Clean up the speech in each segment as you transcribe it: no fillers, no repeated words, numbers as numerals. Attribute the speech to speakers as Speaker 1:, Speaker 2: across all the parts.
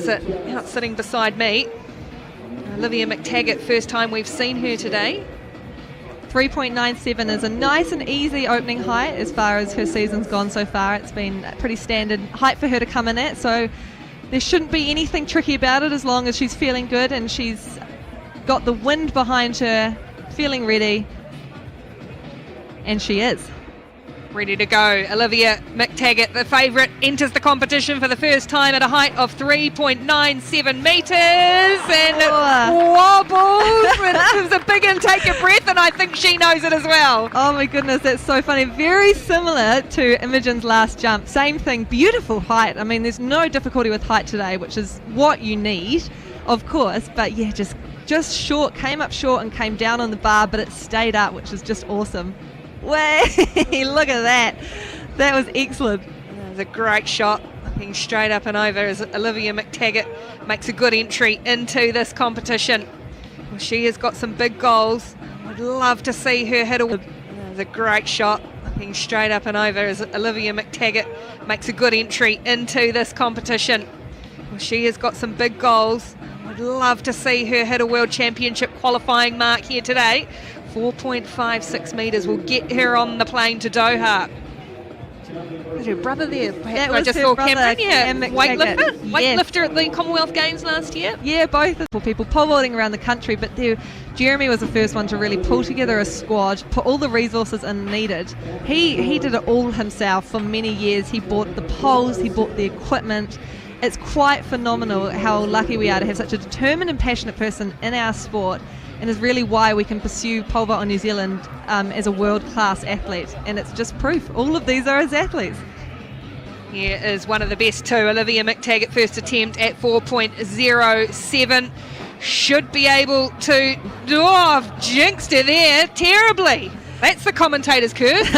Speaker 1: Out sitting beside me, Olivia McTaggart, first time we've seen her today.
Speaker 2: 3.97 is a nice and easy opening height as far as her season's gone so far. It's been a pretty standard height for her to come in at, so there shouldn't be anything tricky about it as long as she's feeling good and she's got the wind behind her, feeling ready, and she is.
Speaker 1: Ready to go. Olivia McTaggart, the favourite, enters the competition for the first time at a height of 3.97 metres, and it wobbles. It was a big intake of breath, and I think she knows it as well.
Speaker 2: Oh my goodness, that's so funny. Very similar to Imogen's last jump. Same thing, beautiful height. I mean, there's no difficulty with height today, which is what you need, of course, but yeah, just short, came up short and came down on the bar, but it stayed up, which is just awesome. Way, look at that. That was excellent.
Speaker 1: That was a great shot, looking straight up and over as Olivia McTaggart makes a good entry into this competition. Well, she has got some big goals. I'd love to see her hit a... That was a great shot, looking straight up and over as Olivia McTaggart makes a good entry into this competition. Well, she has got some big goals. I'd love to see her hit a World Championship qualifying mark here today. 4.56 metres will get her on the plane to Doha. Was her brother there?
Speaker 2: That
Speaker 1: I
Speaker 2: was
Speaker 1: just
Speaker 2: her
Speaker 1: saw
Speaker 2: brother,
Speaker 1: Cameron,
Speaker 2: Cam
Speaker 1: weightlifter?
Speaker 2: McTaggart.
Speaker 1: Weightlifter at the Commonwealth Games last year?
Speaker 2: Yeah, both people pole vaulting around the country, but Jeremy was the first one to really pull together a squad, put all the resources in needed. He did it all himself for many years. He bought the poles, he bought the equipment. It's quite phenomenal how lucky we are to have such a determined and passionate person in our sport, and is really why we can pursue pole vault in New Zealand as a world-class athlete. And it's just proof. All of these are as athletes.
Speaker 1: Here is one of the best too. Olivia McTaggart, first attempt at 4.07. Should be able to... Oh, I've jinxed her there terribly. That's the commentator's curse.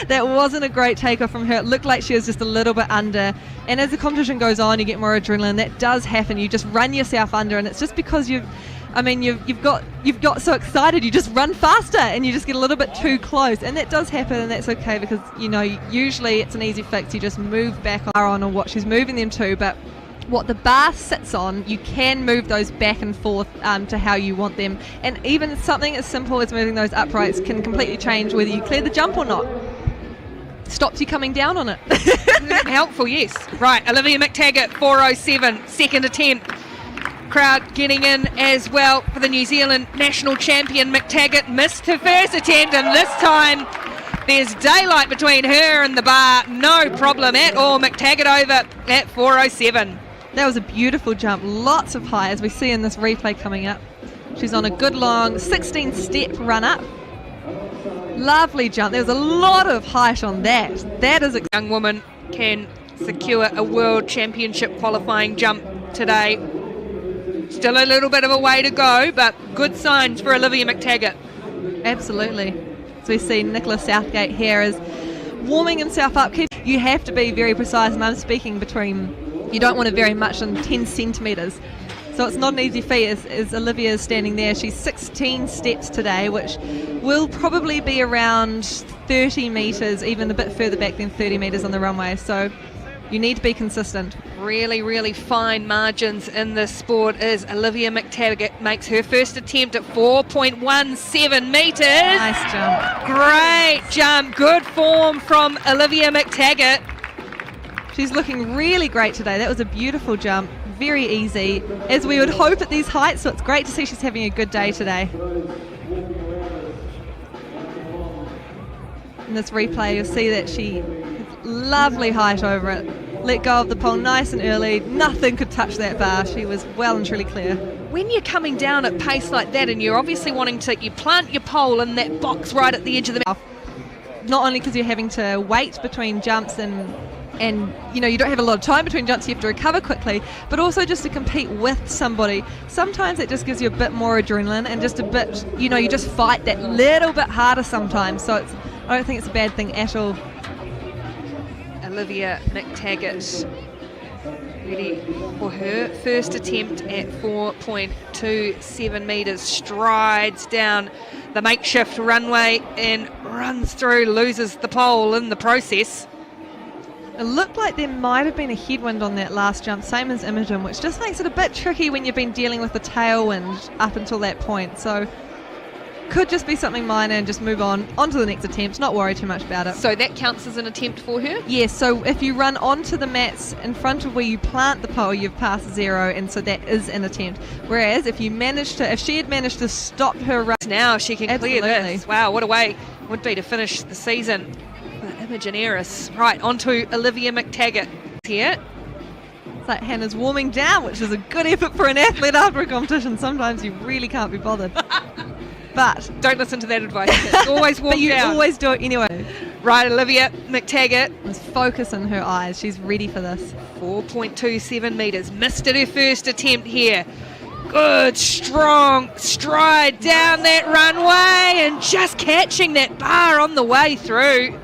Speaker 2: That wasn't a great takeoff from her. It looked like she was just a little bit under. And as the competition goes on, you get more adrenaline. That does happen. You just run yourself under, and it's just because you've got so excited, you just run faster and you just get a little bit too close, and that does happen, and that's okay because usually it's an easy fix. You just move back on or what she's moving them to, but what the bar sits on, you can move those back and forth to how you want them, and even something as simple as moving those uprights can completely change whether you clear the jump or not. Stops you coming down on it.
Speaker 1: Helpful, yes. Right, Olivia McTaggart, 4.07, second attempt. Crowd getting in as well for the New Zealand national champion. McTaggart missed her first attempt, and this time there's daylight between her and the bar. No problem at all. McTaggart over at 4.07.
Speaker 2: That was a beautiful jump. Lots of height as we see in this replay coming up. She's on a good long 16-step run up. Lovely jump. There was a lot of height on that. That is a
Speaker 1: young woman can secure a world championship qualifying jump today. Still a little bit of a way to go, but good signs for Olivia McTaggart.
Speaker 2: Absolutely. So we see Nicholas Southgate here is warming himself up. You have to be very precise, and I'm speaking between, you don't want to vary much than 10 centimetres. So it's not an easy feat as Olivia is standing there. She's 16 steps today, which will probably be around 30 metres, even a bit further back than 30 metres on the runway. So you need to be consistent.
Speaker 1: Really, really fine margins in this sport as Olivia McTaggart makes her first attempt at 4.17 metres.
Speaker 2: Nice jump.
Speaker 1: Great jump. Good form from Olivia McTaggart.
Speaker 2: She's looking really great today. That was a beautiful jump. Very easy, as we would hope at these heights, so it's great to see she's having a good day today. In this replay, you'll see that she has lovely height over it. Let go of the pole nice and early. Nothing could touch that bar. She was well and truly clear.
Speaker 1: When you're coming down at pace like that and you're obviously wanting to, you plant your pole in that box right at the edge of the mouth.
Speaker 2: Not only because you're having to wait between jumps and you don't have a lot of time between jumps, you have to recover quickly, but also just to compete with somebody. Sometimes it just gives you a bit more adrenaline and just a bit, you just fight that little bit harder sometimes. So I don't think it's a bad thing at all.
Speaker 1: Olivia McTaggart ready for her first attempt at 4.27 metres, strides down the makeshift runway and runs through, loses the pole in the process.
Speaker 2: It looked like there might have been a headwind on that last jump, same as Imogen, which just makes it a bit tricky when you've been dealing with the tailwind up until that point. So could just be something minor and just move on to the next attempt, not worry too much about it.
Speaker 1: So that counts as an attempt for her?
Speaker 2: Yes, so if you run onto the mats in front of where you plant the pole, you've passed 0, and so that is an attempt. Whereas if she had managed to stop her run,
Speaker 1: Now she can clear
Speaker 2: Absolutely.
Speaker 1: this. Wow, what a way it would be to finish the season. Imogen Eris. Right, on to Olivia McTaggart here.
Speaker 2: it's like Hannah's warming down, which is a good effort for an athlete after a competition. Sometimes you really can't be bothered. But
Speaker 1: Don't listen to that advice. It's always warm
Speaker 2: but you
Speaker 1: down.
Speaker 2: always do it anyway.
Speaker 1: Right, Olivia McTaggart.
Speaker 2: There's focus in her eyes. She's ready for this.
Speaker 1: 4.27 metres. Missed it her first attempt here. Good, strong stride down that runway and just catching that bar on the way through.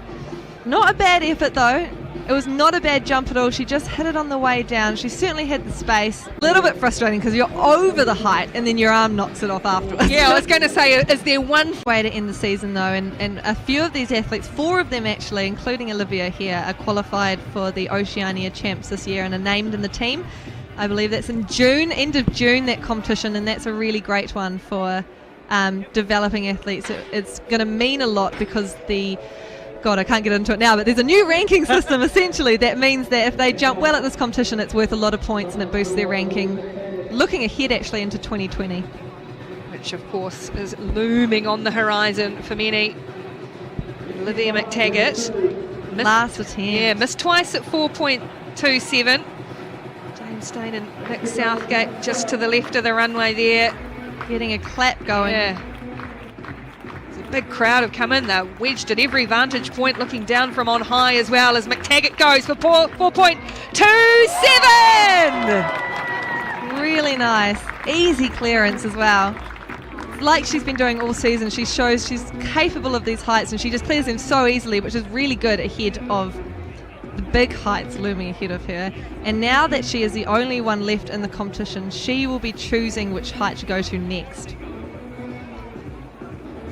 Speaker 2: Not a bad effort though. It was not a bad jump at all. She just hit it on the way down. She certainly had the space. A little bit frustrating because you're over the height and then your arm knocks it off afterwards.
Speaker 1: Yeah, I was going to say, is there one
Speaker 2: Way to end the season though, and a few of these athletes, 4 of them actually, including Olivia here, are qualified for the Oceania Champs this year and are named in the team. I believe that's in June, end of June, that competition, and that's a really great one for developing athletes. It's going to mean a lot because God, I can't get into it now, but there's a new ranking system essentially that means that if they jump well at this competition, it's worth a lot of points and it boosts their ranking. Looking ahead actually into 2020.
Speaker 1: which of course is looming on the horizon for many. Olivia McTaggart.
Speaker 2: Last attempt.
Speaker 1: Yeah, missed twice at 4.27. James Stain and Nick Southgate just to the left of the runway there.
Speaker 2: Getting a clap going.
Speaker 1: Yeah. There's a big crowd have come in. They're wedged at every vantage point, looking down from on high as well as McTaggart goes for 4.27.
Speaker 2: Really nice. Easy clearance as well. Like she's been doing all season, she shows she's capable of these heights and she just clears them so easily, which is really good ahead of the big heights looming ahead of her. And now that she is the only one left in the competition, she will be choosing which height to go to next.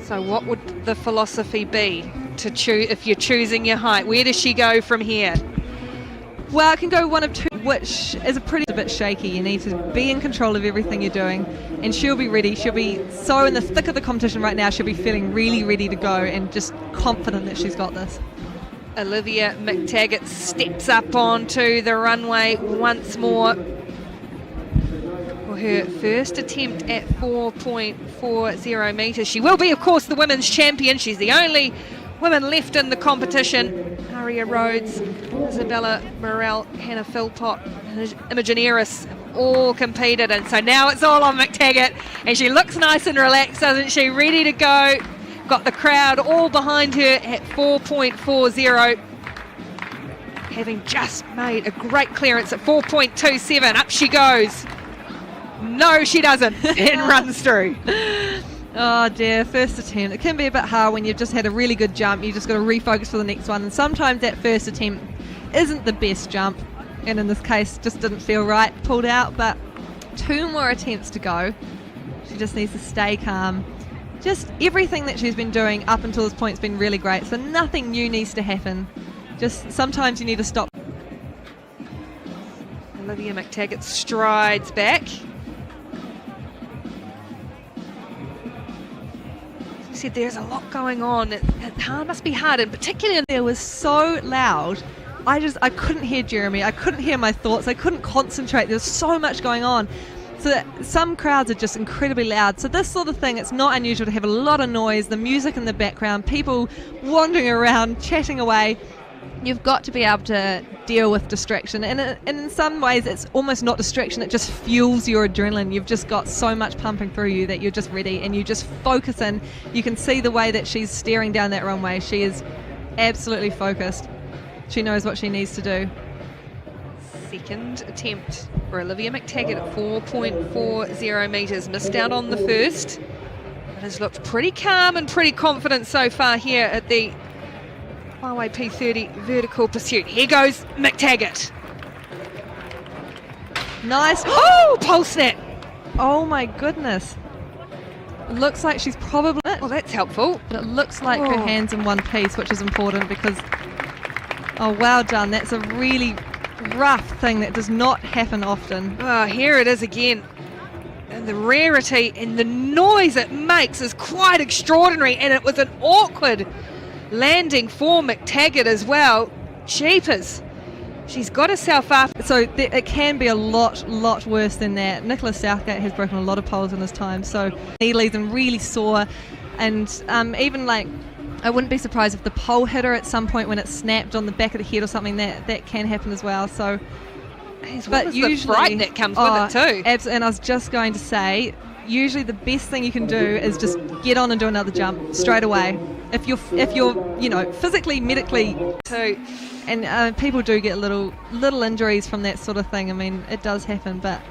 Speaker 1: So what would the philosophy be to choose if you're choosing your height? Where does she go from here?
Speaker 2: Well, it can go one of two, which is a bit shaky. You need to be in control of everything you're doing, and she'll be ready. She'll be so in the thick of the competition right now. She'll be feeling really ready to go and just confident that she's got this.
Speaker 1: Olivia McTaggart steps up onto the runway once more for her first attempt at 4.40 metres. She will be, of course, the women's champion. She's the only woman left in the competition. Aria Rhodes, Isabella Morel, Hannah Philpott, and Imogen Eris all competed, and so now it's all on McTaggart, and she looks nice and relaxed, doesn't she? Ready to go. Got the crowd all behind her at 4.40, having just made a great clearance at 4.27. Up she goes. No, she doesn't, and runs through.
Speaker 2: Oh dear, first attempt. It can be a bit hard when you've just had a really good jump. You just got to refocus for the next one, and sometimes that first attempt isn't the best jump, and in this case just didn't feel right, pulled out. But 2 more attempts to go. She just needs to stay calm. Just everything that she's been doing up until this point has been really great, so nothing new needs to happen. Just sometimes you need to stop.
Speaker 1: Olivia McTaggart strides back. Said there's a lot going on. It must be hard, and particularly
Speaker 2: It was so loud. I couldn't hear Jeremy. I couldn't hear my thoughts. I couldn't concentrate. There's so much going on. So that some crowds are just incredibly loud. So this sort of thing, it's not unusual to have a lot of noise, the music in the background, people wandering around, chatting away. You've got to be able to deal with distraction, and in some ways it's almost not distraction, it just fuels your adrenaline. You've just got so much pumping through you that you're just ready and you just focus in. You can see the way that she's staring down that runway. She is absolutely focused. She knows what she needs to do.
Speaker 1: second attempt for Olivia McTaggart at 4.40 metres. Missed out on the first, but has looked pretty calm and pretty confident so far here at the Highway P30 vertical pursuit. Here goes McTaggart.
Speaker 2: Nice.
Speaker 1: Oh, pole snap.
Speaker 2: Oh my goodness. It looks like she's probably
Speaker 1: Well, that's helpful.
Speaker 2: but it looks like her
Speaker 1: Oh.
Speaker 2: hands in one piece, which is important because Oh, well done. That's a really rough thing that does not happen often.
Speaker 1: Oh, here it is again. And the rarity and the noise it makes is quite extraordinary. And it was an awkward landing for McTaggart as well. Jeepers. She's got herself up.
Speaker 2: So it can be a lot worse than that. Nicholas Southgate has broken a lot of poles in his time, so he leaves them really sore. And even like, I wouldn't be surprised if the pole hit her at some point when it snapped on the back of the head or something. That can happen as well. So,
Speaker 1: but usually the fright that comes with it too.
Speaker 2: Absolutely. And I was just going to say, usually the best thing you can do is just get on and do another jump straight away. If you're physically, medically
Speaker 1: too.
Speaker 2: And people do get little injuries from that sort of thing. I mean, it does happen, but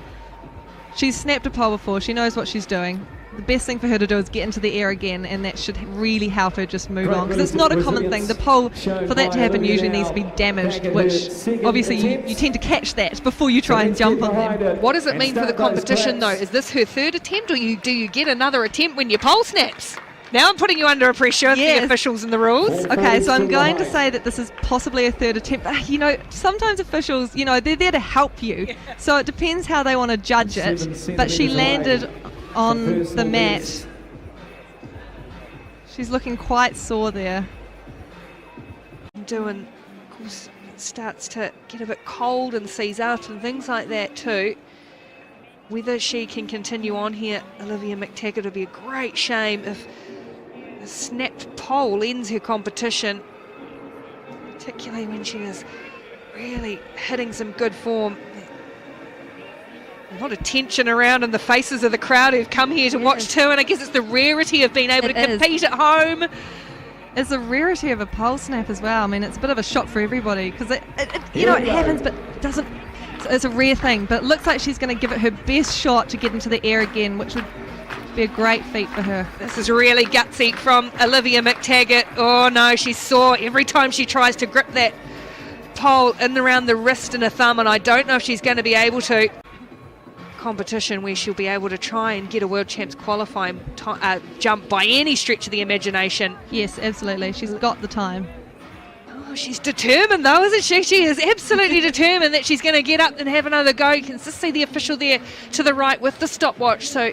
Speaker 2: she's snapped a pole before. She knows what she's doing. The best thing for her to do is get into the air again, and that should really help her just move on, because it's not a common thing. The pole, for that to happen, usually needs to be damaged, which obviously you tend to catch that before you try and jump on them.
Speaker 1: What does it mean for the competition, though? Is this her third attempt, or do you get another attempt when your pole snaps? Now I'm putting you under a pressure, the officials and the rules.
Speaker 2: Okay, so I'm going to say that this is possibly a third attempt. Sometimes officials, they're there to help you. Yeah. So it depends how they want to judge it. But she landed on the mat. She's looking quite sore there.
Speaker 1: Of course, it starts to get a bit cold and seize up and things like that too. Whether she can continue on here, Olivia McTaggart, would be a great shame if a snapped pole ends her competition, particularly when she is really hitting some good form. A lot of tension around in the faces of the crowd who've come here to watch too, and I guess it's the rarity of being able to compete at home.
Speaker 2: It's the rarity of a pole snap as well. I mean, it's a bit of a shock for everybody, because it happens, but it doesn't. It's a rare thing, but it looks like she's going to give it her best shot to get into the air again, which would be a great feat for her.
Speaker 1: This is really gutsy from Olivia McTaggart. Oh no, she's sore every time she tries to grip that pole in around the wrist and a thumb, and I don't know if she's going to be able to. Competition where she'll be able to try and get a World Champs qualifying jump by any stretch of the imagination.
Speaker 2: Yes, absolutely. She's got the time.
Speaker 1: Oh, she's determined though, isn't she? She is absolutely determined that she's going to get up and have another go. You can just see the official there to the right with the stopwatch. So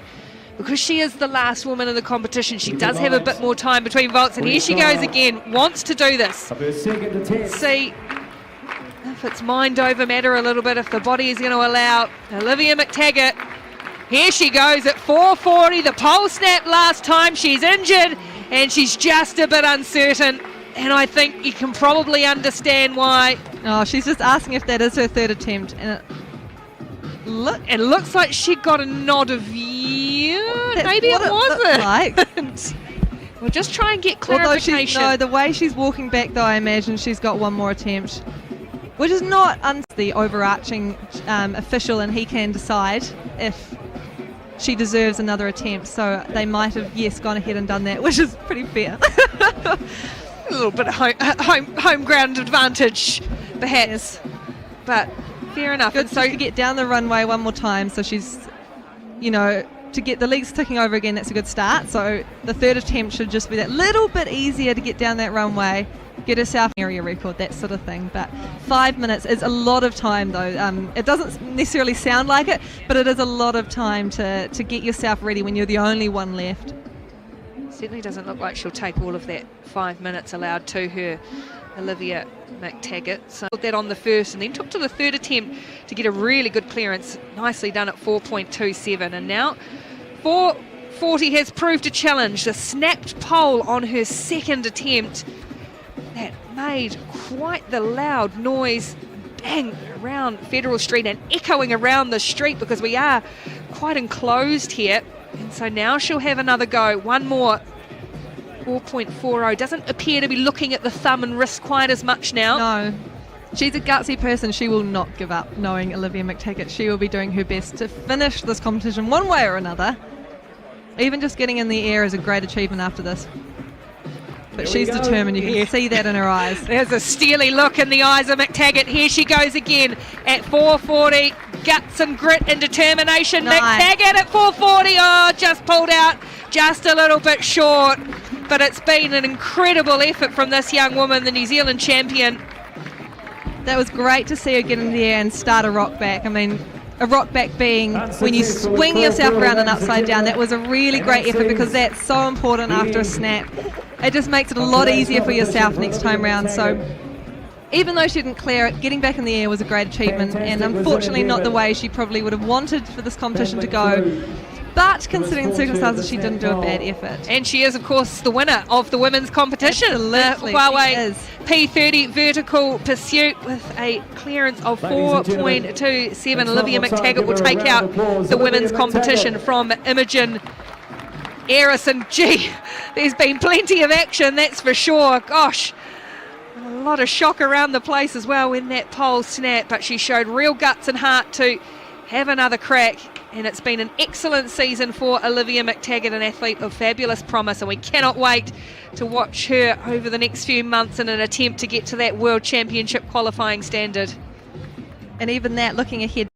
Speaker 1: because she is the last woman in the competition, she does have a bit more time between vaults. And here she goes again, wants to do this. See if it's mind over matter a little bit, if the body is going to allow. Olivia McTaggart, here she goes at 4:40. The pole snapped last time. She's injured and she's just a bit uncertain, and I think you can probably understand why.
Speaker 2: Oh, she's just asking if that is her third attempt, and
Speaker 1: it looks like she got a nod of yeah. Maybe it wasn't.
Speaker 2: Like.
Speaker 1: We'll just try and get clarification.
Speaker 2: The way she's walking back, though, I imagine she's got one more attempt, which is not the overarching official, and he can decide if she deserves another attempt. So they might have, gone ahead and done that, which is pretty fair.
Speaker 1: A little bit of home ground advantage, perhaps, but fair enough.
Speaker 2: Good. And so to get down the runway one more time, so she's, to get the legs ticking over again, that's a good start. So the third attempt should just be that little bit easier to get down that runway, get herself an area record, that sort of thing. But 5 minutes is a lot of time, though. It doesn't necessarily sound like it, but it is a lot of time to get yourself ready when you're the only one left.
Speaker 1: Certainly doesn't look like she'll take all of that 5 minutes allowed to her, Olivia McTaggart. So put that on the first and then took to the third attempt to get a really good clearance. Nicely done at 4.27. And now 4:40 has proved a challenge. The snapped pole on her second attempt. That made quite the loud noise, bang, around Federal Street and echoing around the street, because we are quite enclosed here. And so now she'll have another go, one more. 4.40, doesn't appear to be looking at the thumb and wrist quite as much now.
Speaker 2: No, she's a gutsy person. She will not give up, knowing Olivia McTaggart. She will be doing her best to finish this competition one way or another. Even just getting in the air is a great achievement after this. But she's determined. You can see that in her eyes.
Speaker 1: There's a steely look in the eyes of McTaggart. Here she goes again at 4:40. Guts and grit and determination. Nice. McTaggart at 4:40. Oh, just pulled out just a little bit short. But it's been an incredible effort from this young woman, the New Zealand champion.
Speaker 2: That was great to see her get in the air and start a rock back. I mean, a rock back being when you swing yourself around and upside down. That was a really great effort because that's so important after a snap. It just makes it a lot easier for yourself next time round. So even though she didn't clear it, getting back in the air was a great achievement, and unfortunately not the way she probably would have wanted for this competition to go. But considering the circumstances, she didn't do a bad effort.
Speaker 1: And she is, of course, the winner of the women's competition.
Speaker 2: Absolutely,
Speaker 1: Huawei
Speaker 2: she is.
Speaker 1: P30 vertical pursuit with a clearance of 4.27. Olivia McTaggart will take out the women's competition from Imogen Arison. Gee, there's been plenty of action, that's for sure. Gosh, a lot of shock around the place as well when that pole snapped, but she showed real guts and heart to have another crack. And it's been an excellent season for Olivia McTaggart, an athlete of fabulous promise, and we cannot wait to watch her over the next few months in an attempt to get to that World Championship qualifying standard.
Speaker 2: And even that, looking ahead.